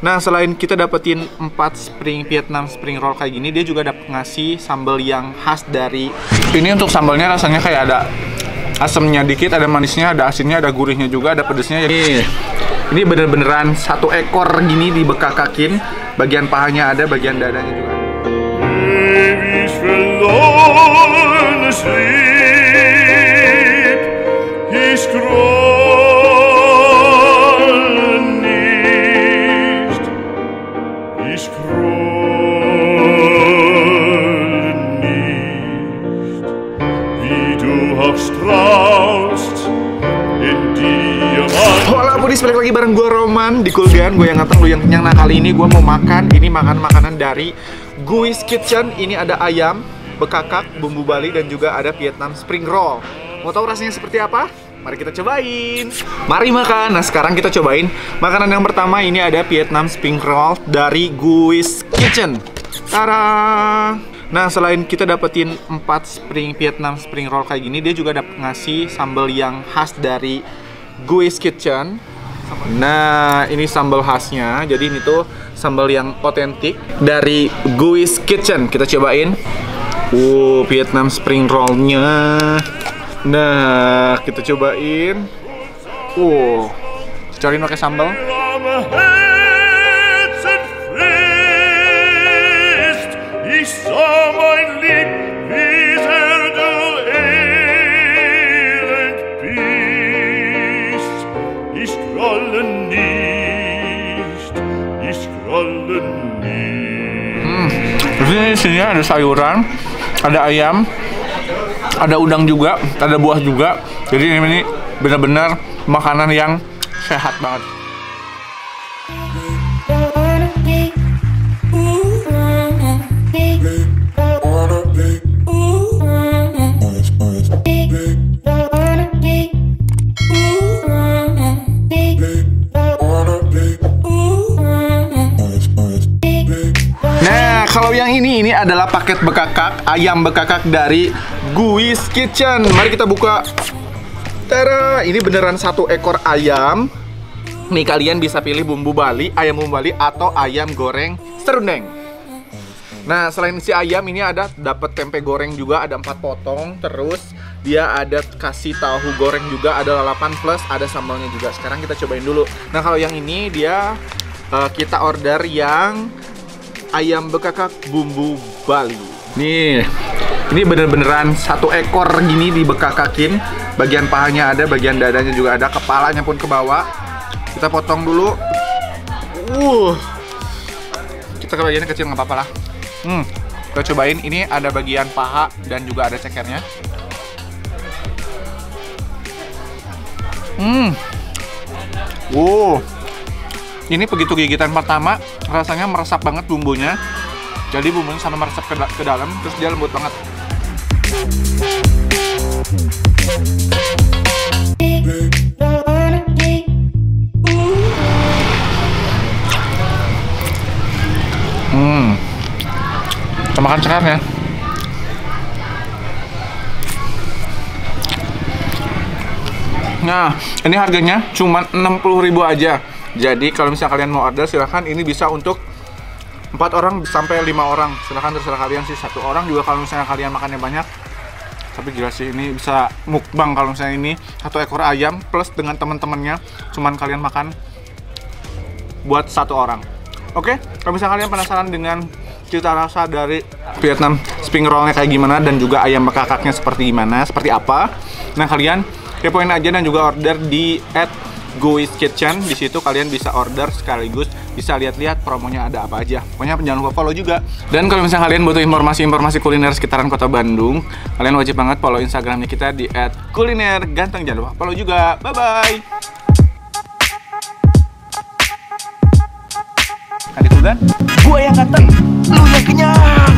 Nah, selain kita dapetin 4 Vietnam spring roll kayak gini, dia juga dapat ngasih sambal yang khas dari ini. Untuk sambalnya rasanya kayak ada asamnya dikit, ada manisnya, ada asinnya, ada gurihnya juga, ada pedesnya. Ini bener-beneran satu ekor gini dibekakakin. Bagian pahanya ada, bagian dadanya juga. Balik lagi bareng gue Roman di Kulgan, gue yang ngeteng, lu yang kenyang. Nah, kali ini gue mau makan, ini makanan dari Gui's Kitchen. Ini ada ayam bekakak, bumbu Bali, dan juga ada Vietnam spring roll. Mau tahu rasanya seperti apa? Mari kita cobain. Mari makan. Nah, sekarang kita cobain makanan yang pertama. Ini ada Vietnam spring roll dari Gui's Kitchen. Tada! Nah, selain kita dapetin 4 Vietnam spring roll kayak gini, dia juga dapat ngasih sambal yang khas dari Gui's Kitchen. Nah, ini sambal khasnya. Jadi ini tuh sambal yang otentik dari Gui's Kitchen. Kita cobain. Vietnam spring roll-nya. Nah, kita cobain. Cobain pakai sambal. Di sini ada sayuran, ada ayam, ada udang juga, ada buah juga. Jadi ini benar-benar makanan yang sehat banget. Kalau yang ini adalah paket bekakak, ayam bekakak dari Gui's Kitchen. Mari kita buka. Tada! Ini beneran satu ekor ayam. Nih, kalian bisa pilih bumbu Bali, ayam bumbu Bali, atau ayam goreng serundeng. Nah, selain si ayam ini ada dapat tempe goreng juga, ada 4 potong. Terus dia ada kasih tahu goreng juga, ada lalapan, plus ada sambalnya juga. Sekarang kita cobain dulu. Nah, kalau yang ini dia kita order yang ayam bekakak bumbu Bali. Nih, ini bener-beneran satu ekor gini dibekakakin. Bagian pahanya ada, bagian dadanya juga ada, kepalanya pun ke bawah. Kita potong dulu. Kita ke bagiannya kecil, nggak apa-apa lah. Kita cobain. Ini ada bagian paha dan juga ada cekernya. Ini begitu gigitan pertama, rasanya meresap banget bumbunya. Jadi bumbunya sampai meresap ke dalam, terus dia lembut banget. Kita makan sekarang ya. Nah, ini harganya cuma 60.000 aja. Jadi kalau misalnya kalian mau order, silahkan. Ini bisa untuk 4 orang sampai 5 orang. Silahkan, terserah kalian sih. 1 orang juga kalau misalnya kalian makannya banyak. Tapi gila sih, ini bisa mukbang kalau misalnya ini 1 ekor ayam plus dengan teman-temannya. Cuman kalian makan buat 1 orang. Oke, kalau misalnya kalian penasaran dengan cita rasa dari Vietnam spring roll-nya kayak gimana, dan juga ayam bekakaknya seperti gimana, seperti apa, nah kalian kepoin aja dan juga order di @Gui's Kitchen. Di situ kalian bisa order sekaligus bisa lihat-lihat promonya ada apa aja. Pokoknya jangan lupa follow juga. Dan kalau misalnya kalian butuh informasi-informasi kuliner sekitaran Kota Bandung, kalian wajib banget follow Instagramnya kita di @kulinerganteng. Jangan lupa follow juga. Bye bye. Adik Kulgan, gua yang ganteng, lu yang kenyang.